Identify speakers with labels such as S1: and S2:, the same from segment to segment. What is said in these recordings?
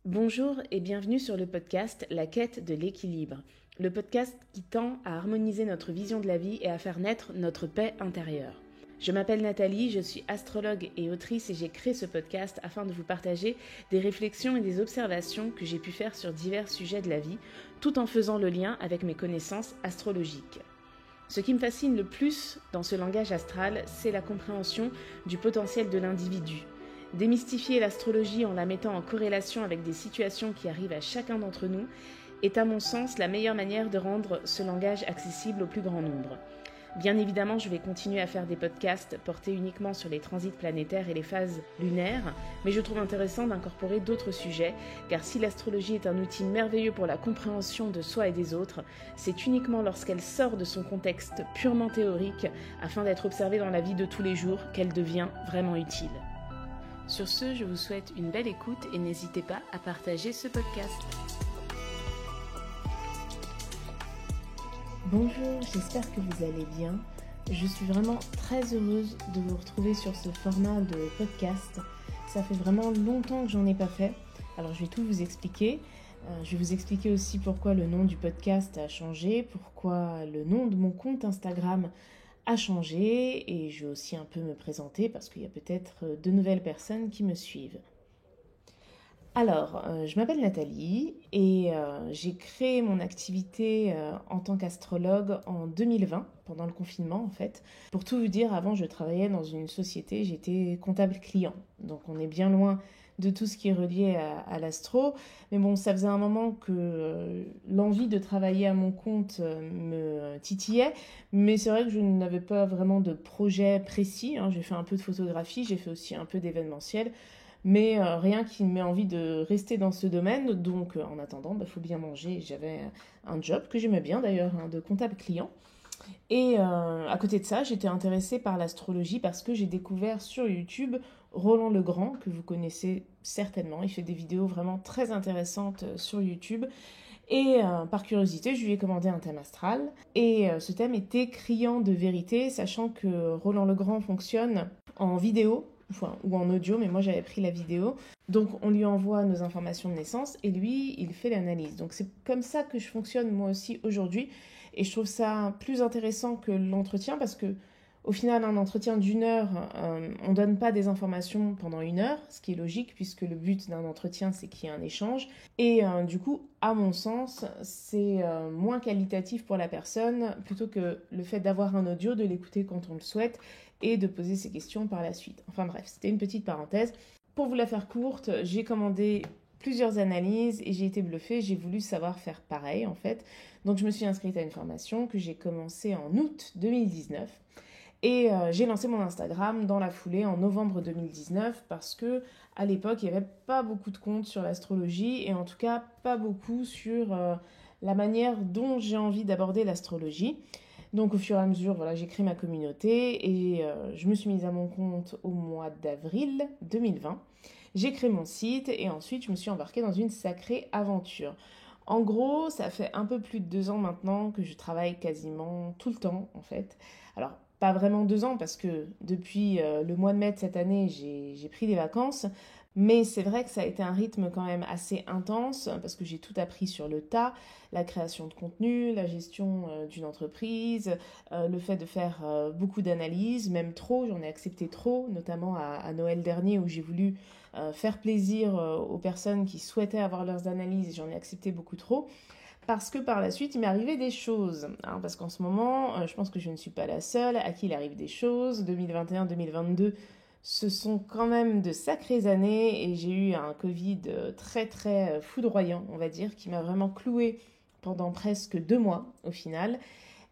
S1: Bonjour et bienvenue sur le podcast La quête de l'équilibre, le podcast qui tend à harmoniser notre vision de la vie et à faire naître notre paix intérieure. Je m'appelle Nathalie, je suis astrologue et autrice et j'ai créé ce podcast afin de vous partager des réflexions et des observations que j'ai pu faire sur divers sujets de la vie, tout en faisant le lien avec mes connaissances astrologiques. Ce qui me fascine le plus dans ce langage astral, c'est la compréhension du potentiel de l'individu. Démystifier l'astrologie en la mettant en corrélation avec des situations qui arrivent à chacun d'entre nous est à mon sens la meilleure manière de rendre ce langage accessible au plus grand nombre. Bien évidemment, je vais continuer à faire des podcasts portés uniquement sur les transits planétaires et les phases lunaires, mais je trouve intéressant d'incorporer d'autres sujets, car si l'astrologie est un outil merveilleux pour la compréhension de soi et des autres, c'est uniquement lorsqu'elle sort de son contexte purement théorique, afin d'être observée dans la vie de tous les jours, qu'elle devient vraiment utile. Sur ce, je vous souhaite une belle écoute et n'hésitez pas à partager ce podcast. Bonjour, j'espère que vous allez bien. Je suis vraiment très heureuse de vous retrouver sur ce format de podcast. Ça fait vraiment longtemps que j'en ai pas fait. Alors je vais tout vous expliquer. Je vais vous expliquer aussi pourquoi le nom du podcast a changé, pourquoi le nom de mon compte Instagram a changé, et je vais aussi un peu me présenter parce qu'il y a peut-être de nouvelles personnes qui me suivent. Alors, je m'appelle Nathalie et j'ai créé mon activité en tant qu'astrologue en 2020, pendant le confinement en fait. Pour tout vous dire, avant je travaillais dans une société, j'étais comptable client. Donc on est bien loin de tout ce qui est relié à l'astro. Mais bon, ça faisait un moment que l'envie de travailler à mon compte me titillait. Mais c'est vrai que je n'avais pas vraiment de projet précis, hein. J'ai fait un peu de photographie, j'ai fait aussi un peu d'événementiel. Mais rien qui me met envie de rester dans ce domaine. Donc en attendant, faut bien manger. J'avais un job que j'aimais bien d'ailleurs, hein, de comptable client. Et à côté de ça, j'étais intéressée par l'astrologie parce que j'ai découvert sur YouTube Roland Legrand, que vous connaissez certainement. Il fait des vidéos vraiment très intéressantes sur YouTube. Et par curiosité, je lui ai commandé un thème astral. Et ce thème était criant de vérité, sachant que Roland Legrand fonctionne en vidéo, ou en audio, mais moi j'avais pris la vidéo. Donc on lui envoie nos informations de naissance et lui, il fait l'analyse. Donc c'est comme ça que je fonctionne moi aussi aujourd'hui. Et je trouve ça plus intéressant que l'entretien parce que au final, un entretien d'1 heure, on ne donne pas des informations pendant 1 heure, ce qui est logique puisque le but d'un entretien, c'est qu'il y ait un échange. Et du coup, à mon sens, c'est moins qualitatif pour la personne plutôt que le fait d'avoir un audio, de l'écouter quand on le souhaite et de poser ses questions par la suite. Enfin bref, c'était une petite parenthèse. Pour vous la faire courte, j'ai commandé plusieurs analyses et j'ai été bluffée, j'ai voulu savoir faire pareil en fait. Donc je me suis inscrite à une formation que j'ai commencée en août 2019. Et j'ai lancé mon Instagram dans la foulée en novembre 2019 parce que à l'époque, il n'y avait pas beaucoup de comptes sur l'astrologie et en tout cas pas beaucoup sur la manière dont j'ai envie d'aborder l'astrologie. Donc au fur et à mesure, voilà, j'ai créé ma communauté et je me suis mise à mon compte au mois d'avril 2020. J'ai créé mon site et ensuite je me suis embarquée dans une sacrée aventure. En gros, ça fait un peu plus de 2 ans maintenant que je travaille quasiment tout le temps en fait. Alors pas vraiment 2 ans parce que depuis le mois de mai de cette année, j'ai pris des vacances. Mais c'est vrai que ça a été un rythme quand même assez intense parce que j'ai tout appris sur le tas, la création de contenu, la gestion d'une entreprise, le fait de faire beaucoup d'analyses, même trop, j'en ai accepté trop, notamment à Noël dernier où j'ai voulu faire plaisir aux personnes qui souhaitaient avoir leurs analyses et j'en ai accepté beaucoup trop. Parce que par la suite, il m'est arrivé des choses. Hein, parce qu'en ce moment, je pense que je ne suis pas la seule à qui il arrive des choses. 2021-2022, ce sont quand même de sacrées années et j'ai eu un Covid très très foudroyant, on va dire, qui m'a vraiment clouée pendant presque 2 mois au final.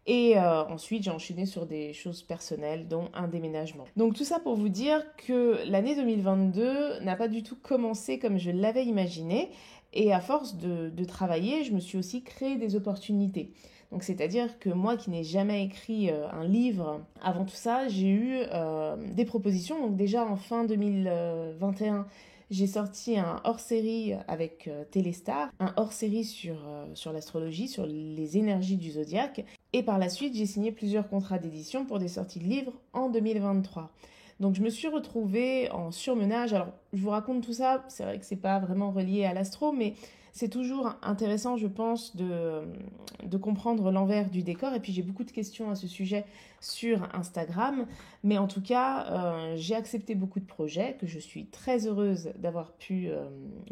S1: Et ensuite, j'ai enchaîné sur des choses personnelles, dont un déménagement. Donc tout ça pour vous dire que l'année 2022 n'a pas du tout commencé comme je l'avais imaginé. Et à force de travailler, je me suis aussi créé des opportunités. Donc c'est-à-dire que moi qui n'ai jamais écrit un livre avant tout ça, j'ai eu des propositions. Donc déjà en fin 2021, j'ai sorti un hors-série avec Téléstar, un hors-série sur l'astrologie, sur les énergies du zodiaque. Et par la suite, j'ai signé plusieurs contrats d'édition pour des sorties de livres en 2023. Donc je me suis retrouvée en surmenage. Alors je vous raconte tout ça, c'est vrai que c'est pas vraiment relié à l'astro, mais c'est toujours intéressant, je pense, de comprendre l'envers du décor. Et puis j'ai beaucoup de questions à ce sujet sur Instagram. Mais en tout cas, j'ai accepté beaucoup de projets que je suis très heureuse d'avoir pu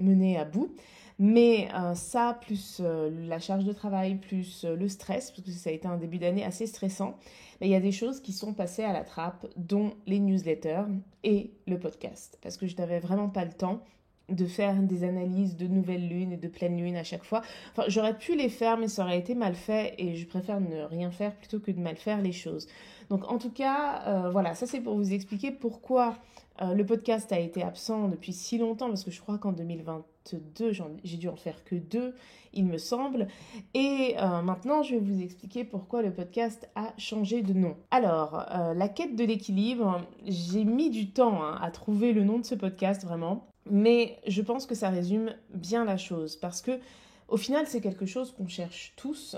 S1: mener à bout. Mais ça, plus la charge de travail, plus le stress, parce que ça a été un début d'année assez stressant, mais il y a des choses qui sont passées à la trappe, dont les newsletters et le podcast. Parce que je n'avais vraiment pas le temps de faire des analyses de nouvelles lunes et de pleines lunes à chaque fois. Enfin, j'aurais pu les faire, mais ça aurait été mal fait et je préfère ne rien faire plutôt que de mal faire les choses. Donc en tout cas, voilà, ça c'est pour vous expliquer pourquoi le podcast a été absent depuis si longtemps, parce que je crois qu'en 2022, j'ai dû en faire que 2, il me semble. Et maintenant, je vais vous expliquer pourquoi le podcast a changé de nom. Alors, la quête de l'équilibre, j'ai mis du temps à trouver le nom de ce podcast, vraiment. Mais je pense que ça résume bien la chose, parce que au final, c'est quelque chose qu'on cherche tous,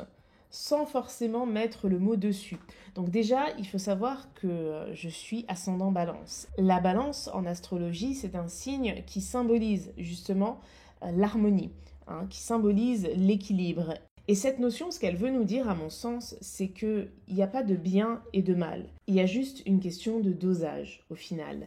S1: sans forcément mettre le mot dessus. Donc déjà, il faut savoir que je suis ascendant balance. La balance en astrologie, c'est un signe qui symbolise justement l'harmonie, qui symbolise l'équilibre. Et cette notion, ce qu'elle veut nous dire, à mon sens, c'est qu'il n'y a pas de bien et de mal. Il y a juste une question de dosage, au final.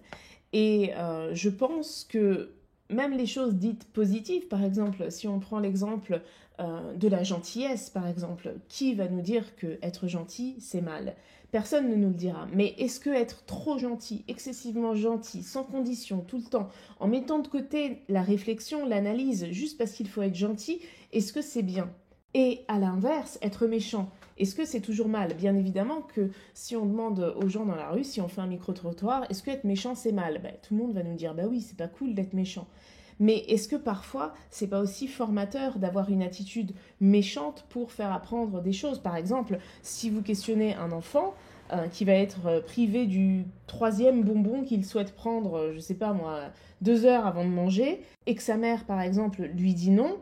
S1: Et je pense que même les choses dites positives, par exemple, si on prend l'exemple de la gentillesse, par exemple, qui va nous dire que être gentil, c'est mal? Personne ne nous le dira. Mais est-ce que être trop gentil, excessivement gentil, sans condition, tout le temps, en mettant de côté la réflexion, l'analyse, juste parce qu'il faut être gentil, est-ce que c'est bien? Et à l'inverse, être méchant, est-ce que c'est toujours mal? Bien évidemment que si on demande aux gens dans la rue, si on fait un micro-trottoir, est-ce que être méchant c'est mal? Tout le monde va nous dire, oui, c'est pas cool d'être méchant. Mais est-ce que parfois, c'est pas aussi formateur d'avoir une attitude méchante pour faire apprendre des choses? Par exemple, si vous questionnez un enfant qui va être privé du 3e bonbon qu'il souhaite prendre, je sais pas moi, 2 heures avant de manger, et que sa mère, par exemple, lui dit non,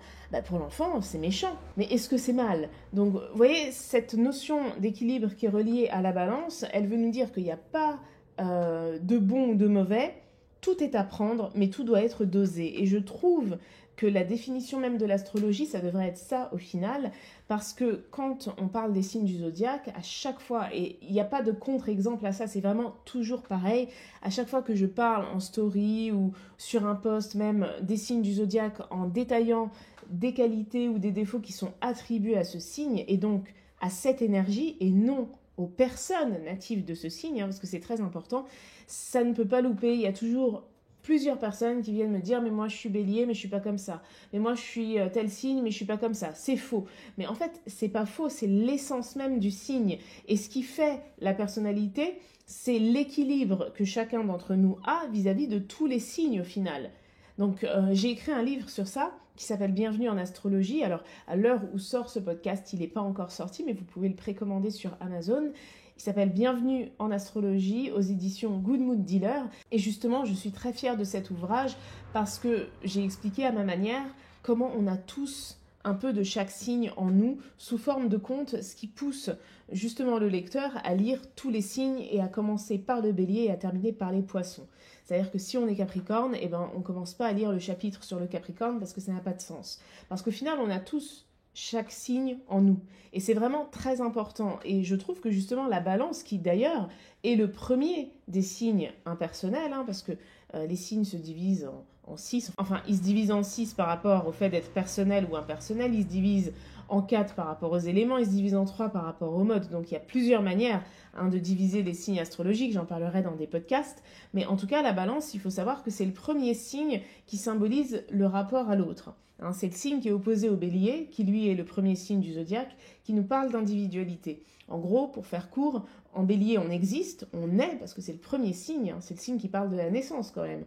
S1: pour l'enfant, c'est méchant. Mais est-ce que c'est mal? Donc, vous voyez, cette notion d'équilibre qui est reliée à la balance, elle veut nous dire qu'il n'y a pas de bon ou de mauvais, tout est à prendre, mais tout doit être dosé. Et je trouve que la définition même de l'astrologie, ça devrait être ça au final, parce que quand on parle des signes du zodiaque, à chaque fois, et il n'y a pas de contre-exemple à ça, c'est vraiment toujours pareil, à chaque fois que je parle en story ou sur un post même des signes du zodiaque en détaillant des qualités ou des défauts qui sont attribués à ce signe, et donc à cette énergie, et non aux personnes natives de ce signe, parce que c'est très important, ça ne peut pas louper. Il y a toujours plusieurs personnes qui viennent me dire « mais moi je suis bélier, mais je suis pas comme ça. Mais moi je suis tel signe, mais je suis pas comme ça. » C'est faux. Mais en fait, c'est pas faux, c'est l'essence même du signe. Et ce qui fait la personnalité, c'est l'équilibre que chacun d'entre nous a vis-à-vis de tous les signes au final. Donc j'ai écrit un livre sur ça qui s'appelle Bienvenue en astrologie. Alors à l'heure où sort ce podcast, il n'est pas encore sorti, mais vous pouvez le précommander sur Amazon. Il s'appelle Bienvenue en astrologie aux éditions Good Mood Dealer. Et justement, je suis très fière de cet ouvrage parce que j'ai expliqué à ma manière comment on a tous un peu de chaque signe en nous sous forme de conte, ce qui pousse justement le lecteur à lire tous les signes et à commencer par le bélier et à terminer par les poissons. C'est-à-dire que si on est Capricorne, on ne commence pas à lire le chapitre sur le Capricorne parce que ça n'a pas de sens. Parce qu'au final, on a tous chaque signe en nous. Et c'est vraiment très important. Et je trouve que justement la balance, qui d'ailleurs est le premier des signes impersonnels, parce que les signes se divisent en 6. Enfin, ils se divisent en 6 par rapport au fait d'être personnel ou impersonnel. Ils se divisent en 4 par rapport aux éléments. Ils se divisent en 3 par rapport au mode. Donc il y a plusieurs manières de diviser les signes astrologiques. J'en parlerai dans des podcasts. Mais en tout cas, la balance, il faut savoir que c'est le premier signe qui symbolise le rapport à l'autre. C'est le signe qui est opposé au bélier, qui lui est le premier signe du zodiaque, qui nous parle d'individualité. En gros, pour faire court, en bélier, on existe, on est, parce que c'est le premier signe, c'est le signe qui parle de la naissance quand même.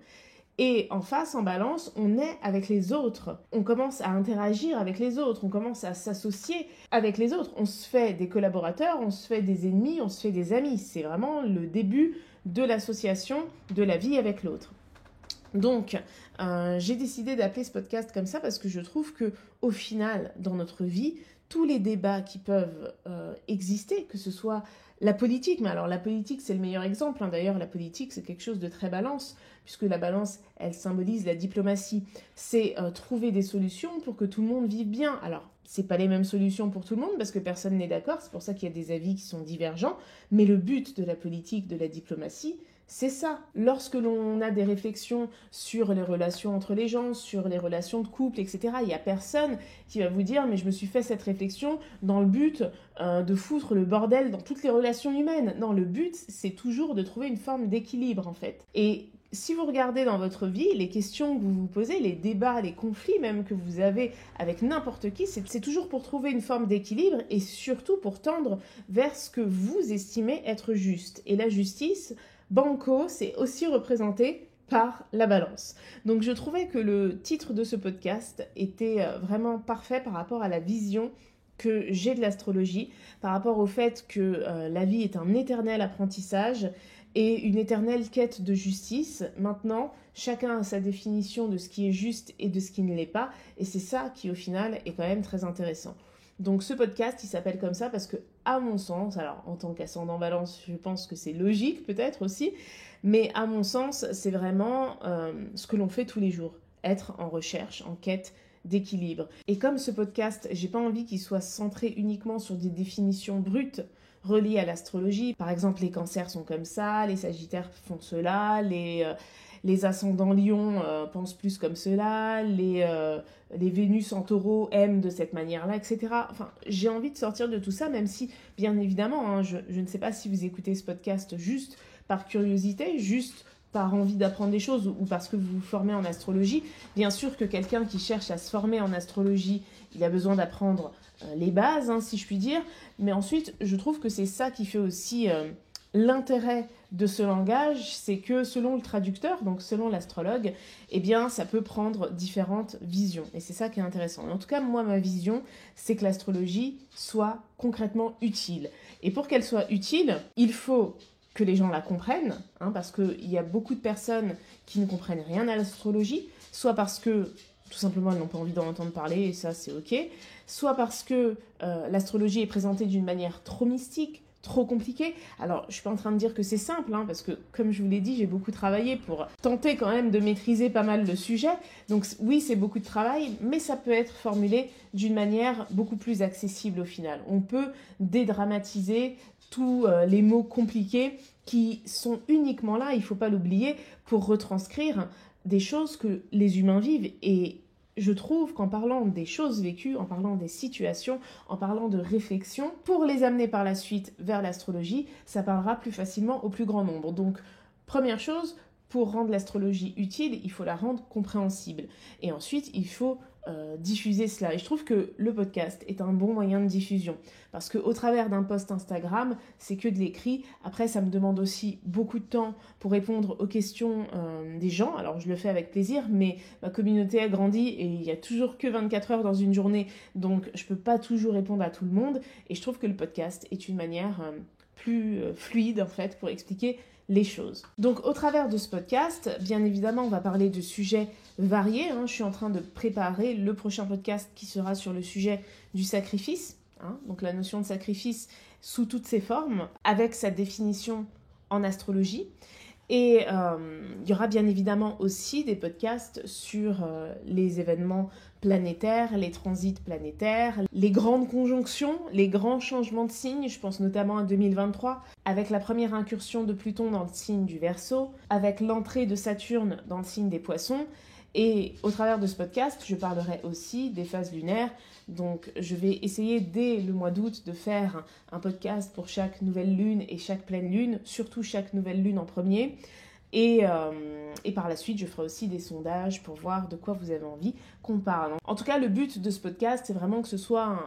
S1: Et en face, en balance, on est avec les autres. On commence à interagir avec les autres, on commence à s'associer avec les autres. On se fait des collaborateurs, on se fait des ennemis, on se fait des amis. C'est vraiment le début de l'association, de la vie avec l'autre. Donc, j'ai décidé d'appeler ce podcast comme ça parce que je trouve que, au final, dans notre vie, tous les débats qui peuvent exister, que ce soit la politique. Mais alors la politique, c'est le meilleur exemple, hein. D'ailleurs, la politique, c'est quelque chose de très balance, puisque la balance, elle symbolise la diplomatie. C'est trouver des solutions pour que tout le monde vive bien. Alors, c'est pas les mêmes solutions pour tout le monde, parce que personne n'est d'accord, c'est pour ça qu'il y a des avis qui sont divergents, mais le but de la politique, de la diplomatie, c'est ça. Lorsque l'on a des réflexions sur les relations entre les gens, sur les relations de couple, etc., il n'y a personne qui va vous dire « mais je me suis fait cette réflexion dans le but de foutre le bordel dans toutes les relations humaines ». Non, le but, c'est toujours de trouver une forme d'équilibre, en fait. Et si vous regardez dans votre vie, les questions que vous vous posez, les débats, les conflits même que vous avez avec n'importe qui, c'est toujours pour trouver une forme d'équilibre et surtout pour tendre vers ce que vous estimez être juste. Et la justice, banco, c'est aussi représenté par la balance. Donc je trouvais que le titre de ce podcast était vraiment parfait par rapport à la vision que j'ai de l'astrologie, par rapport au fait que la vie est un éternel apprentissage et une éternelle quête de justice. Maintenant, chacun a sa définition de ce qui est juste et de ce qui ne l'est pas, et c'est ça qui, au final, est quand même très intéressant. Donc ce podcast, il s'appelle comme ça parce que, à mon sens, alors en tant qu'ascendant balance, je pense que c'est logique peut-être aussi, mais à mon sens, c'est vraiment ce que l'on fait tous les jours, être en recherche, en quête d'équilibre. Et comme ce podcast, j'ai pas envie qu'il soit centré uniquement sur des définitions brutes, reliées à l'astrologie. Par exemple, les cancers sont comme ça, les sagittaires font cela, les ascendants lions pensent plus comme cela, les Vénus en taureau aiment de cette manière-là, etc. Enfin, j'ai envie de sortir de tout ça, même si, bien évidemment, hein, je ne sais pas si vous écoutez ce podcast juste par curiosité, juste par envie d'apprendre des choses ou parce que vous vous formez en astrologie. Bien sûr que quelqu'un qui cherche à se former en astrologie, il a besoin d'apprendre les bases, hein, si je puis dire. Mais ensuite, je trouve que c'est ça qui fait aussi l'intérêt de ce langage, c'est que selon le traducteur, donc selon l'astrologue, eh bien, ça peut prendre différentes visions. Et c'est ça qui est intéressant. Et en tout cas, moi, ma vision, c'est que l'astrologie soit concrètement utile. Et pour qu'elle soit utile, il faut que les gens la comprennent, hein, parce qu'il y a beaucoup de personnes qui ne comprennent rien à l'astrologie, soit parce que tout simplement elles n'ont pas envie d'en entendre parler, et ça c'est ok, soit parce que l'astrologie est présentée d'une manière trop mystique, trop compliquée. Alors je suis pas en train de dire que c'est simple, hein, parce que comme je vous l'ai dit, j'ai beaucoup travaillé pour tenter quand même de maîtriser pas mal le sujet, donc oui c'est beaucoup de travail, mais ça peut être formulé d'une manière beaucoup plus accessible au final. On peut dédramatiser tous les mots compliqués qui sont uniquement là, il ne faut pas l'oublier, pour retranscrire des choses que les humains vivent. Et je trouve qu'en parlant des choses vécues, en parlant des situations, en parlant de réflexions, pour les amener par la suite vers l'astrologie, ça parlera plus facilement au plus grand nombre. Donc, première chose, pour rendre l'astrologie utile, il faut la rendre compréhensible. Et ensuite, il faut diffuser cela. Et je trouve que le podcast est un bon moyen de diffusion. Parce qu'au travers d'un post Instagram, c'est que de l'écrit. Après, ça me demande aussi beaucoup de temps pour répondre aux questions des gens. Alors, je le fais avec plaisir, mais ma communauté a grandi et il n'y a toujours que 24 heures dans une journée. Donc, je ne peux pas toujours répondre à tout le monde. Et je trouve que le podcast est une manière plus fluide, en fait, pour expliquer les choses. Donc au travers de ce podcast, bien évidemment, on va parler de sujets variés. Je suis en train de préparer le prochain podcast qui sera sur le sujet du sacrifice. Donc la notion de sacrifice sous toutes ses formes, avec sa définition en astrologie. Et il y aura bien évidemment aussi des podcasts sur les événements planétaires, les transits planétaires, les grandes conjonctions, les grands changements de signes. Je pense notamment à 2023, avec la première incursion de Pluton dans le signe du Verseau, avec l'entrée de Saturne dans le signe des Poissons. Et au travers de ce podcast, je parlerai aussi des phases lunaires. Donc je vais essayer dès le mois d'août de faire un podcast pour chaque nouvelle lune et chaque pleine lune, surtout chaque nouvelle lune en premier. Et par la suite, je ferai aussi des sondages pour voir de quoi vous avez envie qu'on parle. En tout cas, le but de ce podcast, c'est vraiment que ce soit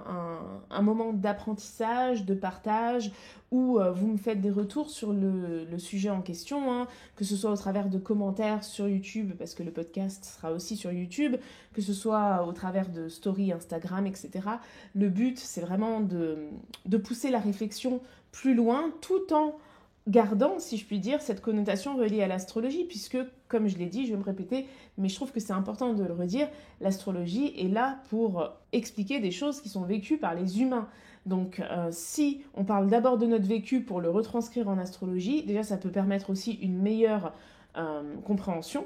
S1: un moment d'apprentissage, de partage, où vous me faites des retours sur le sujet en question, que ce soit au travers de commentaires sur YouTube, parce que le podcast sera aussi sur YouTube, que ce soit au travers de stories Instagram, etc. Le but, c'est vraiment de pousser la réflexion plus loin, tout en gardant, si je puis dire, cette connotation reliée à l'astrologie, puisque comme je l'ai dit, je vais me répéter, mais je trouve que c'est important de le redire, l'astrologie est là pour expliquer des choses qui sont vécues par les humains. Donc si on parle d'abord de notre vécu pour le retranscrire en astrologie, déjà ça peut permettre aussi une meilleure compréhension,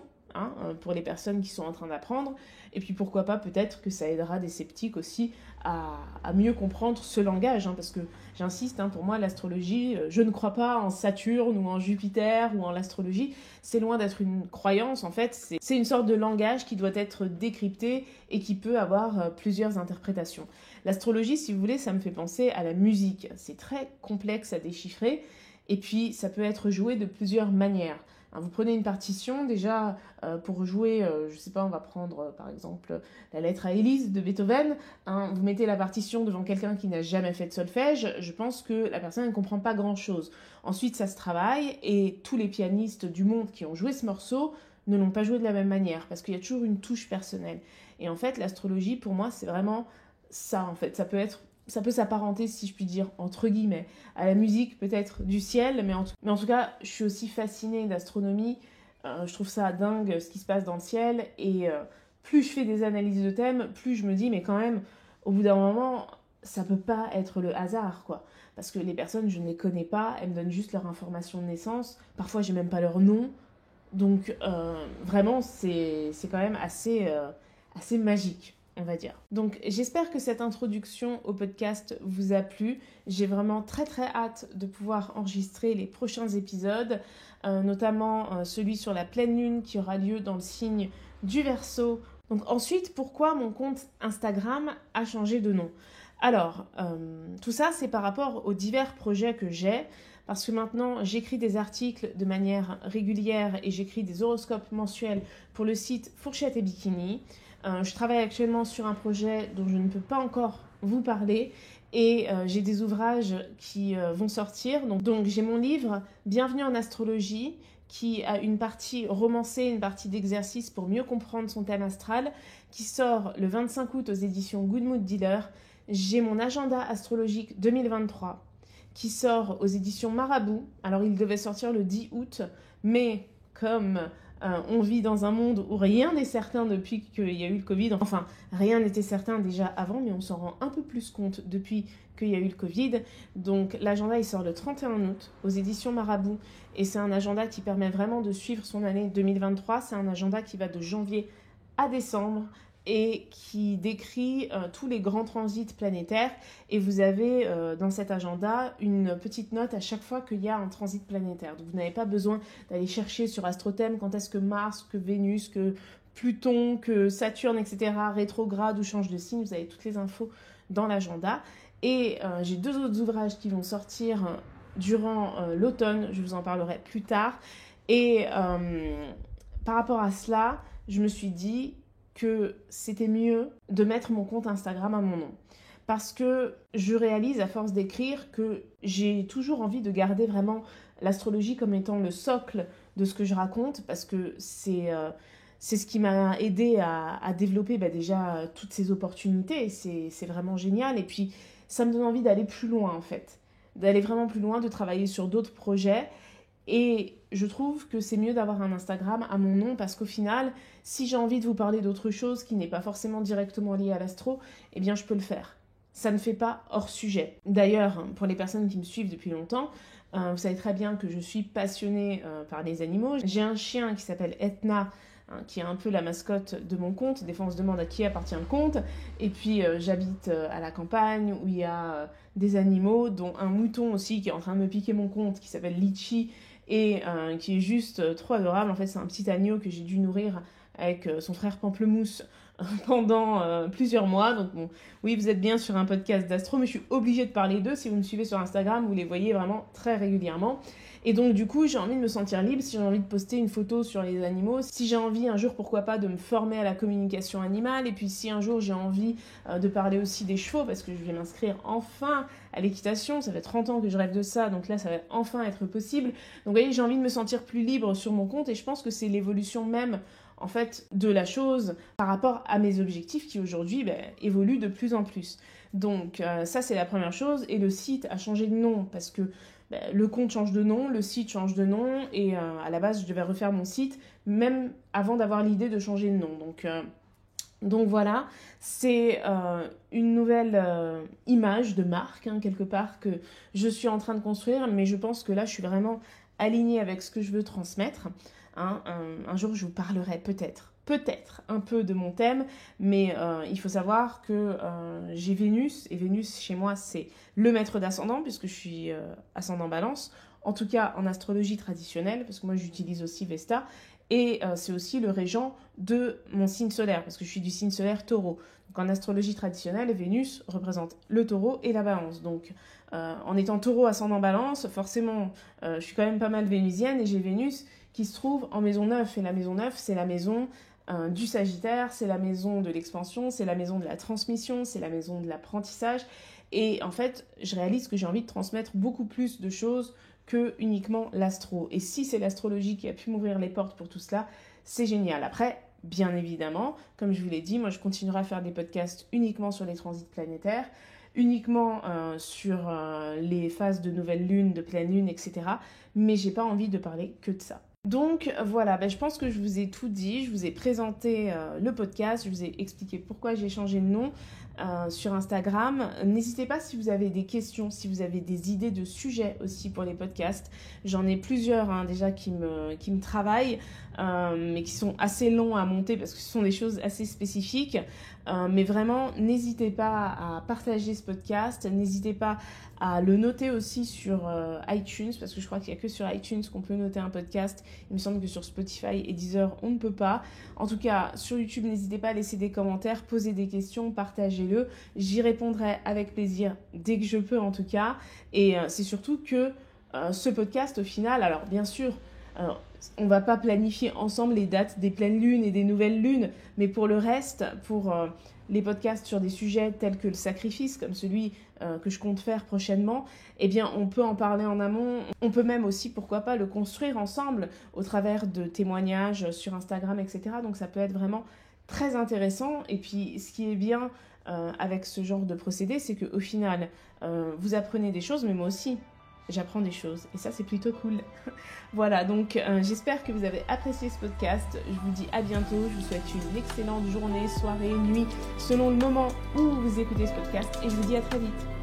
S1: pour les personnes qui sont en train d'apprendre. Et puis pourquoi pas, peut-être que ça aidera des sceptiques aussi à mieux comprendre ce langage, parce que j'insiste, pour moi l'astrologie, je ne crois pas en Saturne ou en Jupiter ou en l'astrologie, c'est loin d'être une croyance, en fait, c'est une sorte de langage qui doit être décrypté et qui peut avoir plusieurs interprétations. L'astrologie, si vous voulez, ça me fait penser à la musique, c'est très complexe à déchiffrer, et puis ça peut être joué de plusieurs manières. Vous prenez une partition, déjà, pour jouer, je sais pas, on va prendre par exemple la lettre à Élise de Beethoven, vous mettez la partition devant quelqu'un qui n'a jamais fait de solfège, je pense que la personne ne comprend pas grand-chose. Ensuite, ça se travaille, et tous les pianistes du monde qui ont joué ce morceau ne l'ont pas joué de la même manière, parce qu'il y a toujours une touche personnelle. Et en fait, l'astrologie, pour moi, c'est vraiment ça, en fait. Ça peut s'apparenter, si je puis dire, entre guillemets, à la musique peut-être du ciel, mais en tout cas, je suis aussi fascinée d'astronomie. Je trouve ça dingue ce qui se passe dans le ciel, et plus je fais des analyses de thèmes, plus je me dis, mais quand même, au bout d'un moment, ça peut pas être le hasard, quoi. Parce que les personnes, je ne les connais pas, elles me donnent juste leur information de naissance, parfois j'ai même pas leur nom, donc vraiment, c'est quand même assez magique, on va dire. Donc j'espère que cette introduction au podcast vous a plu. J'ai vraiment très très hâte de pouvoir enregistrer les prochains épisodes, notamment celui sur la pleine lune qui aura lieu dans le signe du Verseau. Donc ensuite, pourquoi mon compte Instagram a changé de nom ? Alors, tout ça, c'est par rapport aux divers projets que j'ai, parce que maintenant, j'écris des articles de manière régulière et j'écris des horoscopes mensuels pour le site Fourchette et Bikini. Je travaille actuellement sur un projet dont je ne peux pas encore vous parler, et j'ai des ouvrages qui vont sortir. Donc j'ai mon livre Bienvenue en astrologie, qui a une partie romancée, une partie d'exercice pour mieux comprendre son thème astral, qui sort le 25 août aux éditions Good Mood Dealer. J'ai mon agenda astrologique 2023 qui sort aux éditions Marabout. Alors il devait sortir le 10 août, mais comme on vit dans un monde où rien n'est certain depuis qu'il y a eu le Covid, enfin rien n'était certain déjà avant, mais on s'en rend un peu plus compte depuis qu'il y a eu le Covid. Donc l'agenda il sort le 31 août aux éditions Marabout, et c'est un agenda qui permet vraiment de suivre son année 2023. C'est un agenda qui va de janvier à décembre et qui décrit tous les grands transits planétaires, et vous avez dans cet agenda une petite note à chaque fois qu'il y a un transit planétaire. Donc vous n'avez pas besoin d'aller chercher sur Astrothème quand est-ce que Mars, que Vénus, que Pluton, que Saturne, etc. rétrograde ou change de signe. Vous avez toutes les infos dans l'agenda. Et j'ai 2 autres ouvrages qui vont sortir durant l'automne, je vous en parlerai plus tard. Et par rapport à cela, je me suis dit que c'était mieux de mettre mon compte Instagram à mon nom. Parce que je réalise à force d'écrire que j'ai toujours envie de garder vraiment l'astrologie comme étant le socle de ce que je raconte, parce que c'est ce qui m'a aidé à développer déjà toutes ces opportunités. C'est vraiment génial, et puis ça me donne envie d'aller plus loin en fait, d'aller vraiment plus loin, de travailler sur d'autres projets. Et je trouve que c'est mieux d'avoir un Instagram à mon nom, parce qu'au final, si j'ai envie de vous parler d'autre chose qui n'est pas forcément directement liée à l'astro, eh bien je peux le faire. Ça ne fait pas hors sujet. D'ailleurs, pour les personnes qui me suivent depuis longtemps, vous savez très bien que je suis passionnée par les animaux. J'ai un chien qui s'appelle Etna, qui est un peu la mascotte de mon compte. Des fois, on se demande à qui appartient le compte. Et puis, j'habite à la campagne où il y a des animaux, dont un mouton aussi qui est en train de me piquer mon compte, qui s'appelle Litchi, et qui est juste trop adorable. En fait, c'est un petit agneau que j'ai dû nourrir avec son frère Pamplemousse pendant plusieurs mois. Donc bon, oui, vous êtes bien sur un podcast d'astro, mais je suis obligée de parler d'eux. Si vous me suivez sur Instagram, vous les voyez vraiment très régulièrement. Et donc du coup, j'ai envie de me sentir libre, si j'ai envie de poster une photo sur les animaux, si j'ai envie un jour, pourquoi pas, de me former à la communication animale, et puis si un jour j'ai envie de parler aussi des chevaux, parce que je vais m'inscrire enfin à l'équitation, ça fait 30 ans que je rêve de ça, donc là ça va enfin être possible. Donc vous voyez, j'ai envie de me sentir plus libre sur mon compte, et je pense que c'est l'évolution même en fait de la chose par rapport à mes objectifs qui aujourd'hui évoluent de plus en plus. Donc ça c'est la première chose. Et le site a changé de nom parce que le compte change de nom, le site change de nom, et à la base, je devais refaire mon site, même avant d'avoir l'idée de changer de nom. Donc voilà, c'est une nouvelle image de marque, hein, quelque part, que je suis en train de construire, mais je pense que là, je suis vraiment alignée avec ce que je veux transmettre. Hein. Un jour, je vous parlerai peut-être un peu de mon thème, mais il faut savoir que j'ai Vénus, et Vénus, chez moi, c'est le maître d'ascendant, puisque je suis ascendant Balance, en tout cas en astrologie traditionnelle, parce que moi, j'utilise aussi Vesta, et c'est aussi le régent de mon signe solaire, parce que je suis du signe solaire Taureau. Donc en astrologie traditionnelle, Vénus représente le Taureau et la Balance. Donc en étant Taureau ascendant Balance, forcément, je suis quand même pas mal vénusienne, et j'ai Vénus qui se trouve en maison 9. Et la maison 9, c'est la maison du Sagittaire, c'est la maison de l'expansion, c'est la maison de la transmission, c'est la maison de l'apprentissage. Et en fait, je réalise que j'ai envie de transmettre beaucoup plus de choses que uniquement l'astro. Et si c'est l'astrologie qui a pu m'ouvrir les portes pour tout cela, c'est génial. Après, bien évidemment, comme je vous l'ai dit, moi je continuerai à faire des podcasts uniquement sur les transits planétaires, uniquement sur les phases de nouvelle lune, de pleine lune, etc. Mais j'ai pas envie de parler que de ça. Donc voilà, je pense que je vous ai tout dit, je vous ai présenté le podcast, je vous ai expliqué pourquoi j'ai changé de nom sur Instagram. N'hésitez pas si vous avez des questions, si vous avez des idées de sujets aussi pour les podcasts. J'en ai plusieurs déjà qui me travaillent, mais qui sont assez longs à monter parce que ce sont des choses assez spécifiques. Mais vraiment, n'hésitez pas à partager ce podcast, n'hésitez pas à le noter aussi sur iTunes, parce que je crois qu'il n'y a que sur iTunes qu'on peut noter un podcast. Il me semble que sur Spotify et Deezer, on ne peut pas. En tout cas, sur YouTube, n'hésitez pas à laisser des commentaires, poser des questions, partagez-le. J'y répondrai avec plaisir dès que je peux en tout cas. Et c'est surtout que ce podcast, au final, alors bien sûr, on ne va pas planifier ensemble les dates des pleines lunes et des nouvelles lunes, mais pour le reste, pour les podcasts sur des sujets tels que le sacrifice, comme celui que je compte faire prochainement, eh bien, on peut en parler en amont. On peut même aussi, pourquoi pas, le construire ensemble au travers de témoignages sur Instagram, etc. Donc, ça peut être vraiment très intéressant. Et puis, ce qui est bien avec ce genre de procédé, c'est qu'au final, vous apprenez des choses, mais moi aussi, j'apprends des choses. Et ça, c'est plutôt cool. Voilà, donc j'espère que vous avez apprécié ce podcast. Je vous dis à bientôt. Je vous souhaite une excellente journée, soirée, nuit, selon le moment où vous écoutez ce podcast. Et je vous dis à très vite.